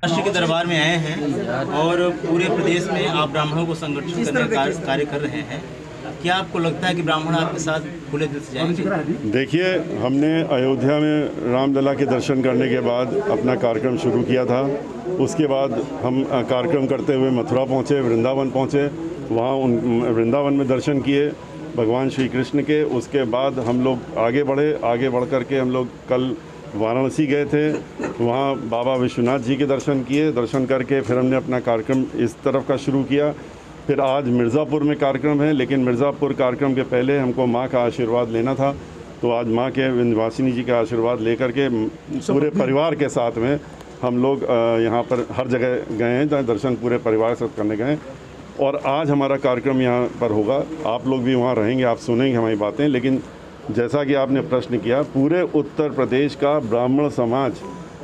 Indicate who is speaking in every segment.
Speaker 1: राष्ट्र के दरबार में आए हैं और पूरे प्रदेश में आप ब्राह्मणों को संगठित करने का कार्य कर रहे हैं। क्या आपको लगता है कि ब्राह्मण आपके साथ खुले दिल से जाएंगे?
Speaker 2: देखिए, हमने अयोध्या में रामलला के दर्शन करने के बाद अपना कार्यक्रम शुरू किया था। उसके बाद हम कार्यक्रम करते हुए मथुरा पहुँचे, वृंदावन पहुँचे, वहाँ वृंदावन में दर्शन किए भगवान श्री कृष्ण के। उसके बाद हम लोग आगे बढ़ करके हम लोग कल वाराणसी गए थे, वहाँ बाबा विश्वनाथ जी के दर्शन किए। दर्शन करके फिर हमने अपना कार्यक्रम इस तरफ का शुरू किया। फिर आज मिर्ज़ापुर में कार्यक्रम है, लेकिन मिर्ज़ापुर कार्यक्रम के पहले हमको माँ का आशीर्वाद लेना था, तो आज माँ के विंध्यवासिनी जी का आशीर्वाद लेकर के पूरे परिवार के साथ में हम लोग यहाँ पर हर जगह गए हैं जहाँ दर्शन पूरे परिवार के साथ करने गए। और आज हमारा कार्यक्रम यहाँ पर होगा, आप लोग भी वहाँ रहेंगे, आप सुनेंगे हमारी बातें। लेकिन जैसा कि आपने प्रश्न किया, पूरे उत्तर प्रदेश का ब्राह्मण समाज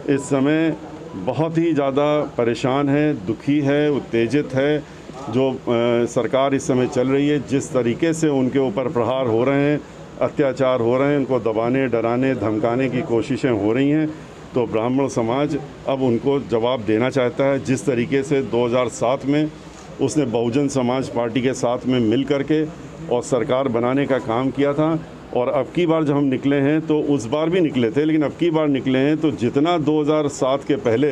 Speaker 2: इस समय बहुत ही ज़्यादा परेशान है, दुखी है, उत्तेजित है। जो सरकार इस समय चल रही है, जिस तरीके से उनके ऊपर प्रहार हो रहे हैं, अत्याचार हो रहे हैं, उनको दबाने, डराने, धमकाने की कोशिशें हो रही हैं, तो ब्राह्मण समाज अब उनको जवाब देना चाहता है। जिस तरीके से 2007 में उसने बहुजन समाज पार्टी के साथ में मिल करके और सरकार बनाने का काम किया था, और अब की बार जब हम निकले हैं तो उस बार भी निकले थे, लेकिन अब की बार निकले हैं तो जितना 2007 के पहले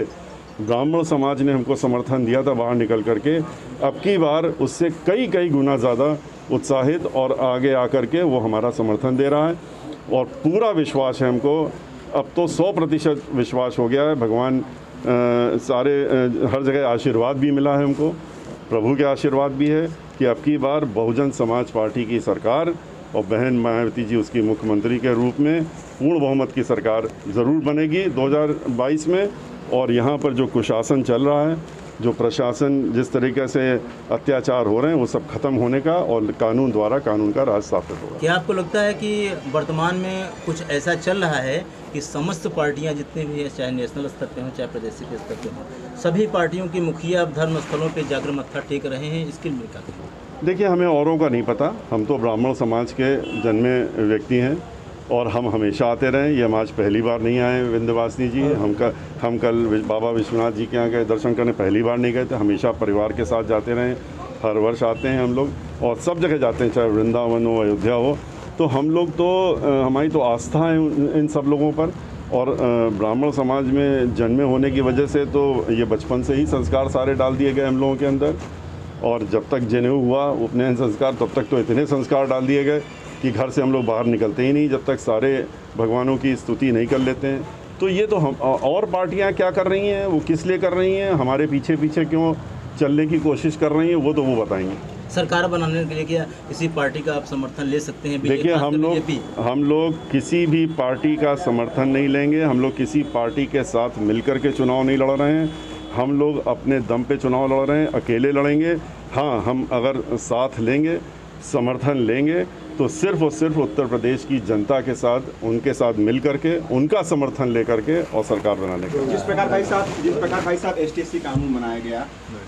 Speaker 2: ब्राह्मण समाज ने हमको समर्थन दिया था बाहर निकल करके, अब की बार उससे कई गुना ज़्यादा उत्साहित और आगे आकर के वो हमारा समर्थन दे रहा है। और पूरा विश्वास है हमको, अब तो 100% विश्वास हो गया है। भगवान हर जगह आशीर्वाद भी मिला है हमको, प्रभु के आशीर्वाद भी है कि अब की बार बहुजन समाज पार्टी की सरकार और बहन मायावती जी उसकी मुख्यमंत्री के रूप में पूर्ण बहुमत की सरकार ज़रूर बनेगी 2022 में। और यहाँ पर जो कुशासन चल रहा है, जो प्रशासन जिस तरीके से अत्याचार हो रहे हैं, वो सब खत्म होने का और कानून द्वारा कानून का राज स्थापित होगा।
Speaker 1: क्या आपको लगता है कि वर्तमान में कुछ ऐसा चल रहा है कि समस्त पार्टियां जितने भी हैं, चाहे नेशनल स्तर पे हों चाहे प्रादेशिक स्तर पे हों, सभी पार्टियों की मुखिया धर्म स्थलों पर जाकर मत्था टेक रहे हैं? इसके लिए क्या कहें?
Speaker 2: देखिए, हमें औरों का नहीं पता, हम तो ब्राह्मण समाज के जन्मे व्यक्ति हैं और हम हमेशा आते रहे। ये हम आज पहली बार नहीं आए विंध्यवासिनी जी, हम कल बाबा विश्वनाथ जी के यहाँ गए दर्शन करने, पहली बार नहीं गए थे। हमेशा परिवार के साथ जाते रहे, हर वर्ष आते हैं हम लोग और सब जगह जाते हैं, चाहे वृंदावन हो, अयोध्या हो। तो हम लोग तो हमारी तो आस्था है इन सब लोगों पर। और ब्राह्मण समाज में जन्मे होने की वजह से तो ये बचपन से ही संस्कार सारे डाल दिए गए हम लोगों के अंदर, और जब तक जनेऊ हुआ, उपनयन संस्कार, तब तक तो इतने संस्कार डाल दिए गए कि घर से हम लोग बाहर निकलते ही नहीं जब तक सारे भगवानों की स्तुति नहीं कर लेते हैं। तो ये तो हम और पार्टियां क्या कर रही हैं, वो किस लिए कर रही हैं, हमारे पीछे क्यों चलने की कोशिश कर रही हैं, वो तो वो बताएंगे।
Speaker 1: सरकार बनाने के लिए क्या किसी पार्टी का आप समर्थन ले सकते हैं?
Speaker 2: देखिए, हम लोग किसी भी पार्टी का समर्थन नहीं लेंगे। हम लोग किसी पार्टी के साथ मिलकर के चुनाव नहीं लड़ रहे हैं। हम लोग अपने दम पे चुनाव लड़ रहे हैं, अकेले लड़ेंगे। हाँ, हम अगर साथ लेंगे, समर्थन लेंगे, तो सिर्फ और सिर्फ उत्तर प्रदेश की जनता के साथ, उनके साथ मिल करके, उनका समर्थन लेकर के और सरकार बनाने का।
Speaker 3: जिस प्रकार भाई साहब ST/SC कानून बनाया गया,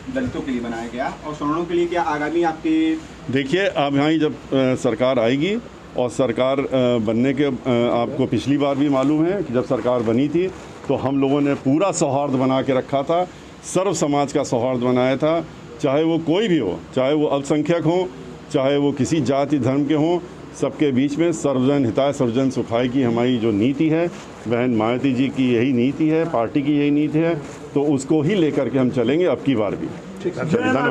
Speaker 3: दलितों के लिए बनाया गया और सवर्णों के लिए, क्या आगामी आपकी? देखिए,
Speaker 2: अब यहाँ जब सरकार आएगी और सरकार बनने के आपको पिछली बार भी मालूम है कि जब सरकार बनी थी तो हम लोगों ने पूरा सौहार्द बना के रखा था, सर्व समाज का सौहार्द बनाया था। चाहे वो कोई भी हो, चाहे वो अल्पसंख्यक हो, चाहे वो किसी जाति धर्म के हों, सबके बीच में सर्वजन हिताय सर्वजन सुखाय की हमारी जो नीति है, बहन मायावती जी की यही नीति है, पार्टी की यही नीति है, तो उसको ही लेकर के हम चलेंगे अब की बार भी। धन्यवाद।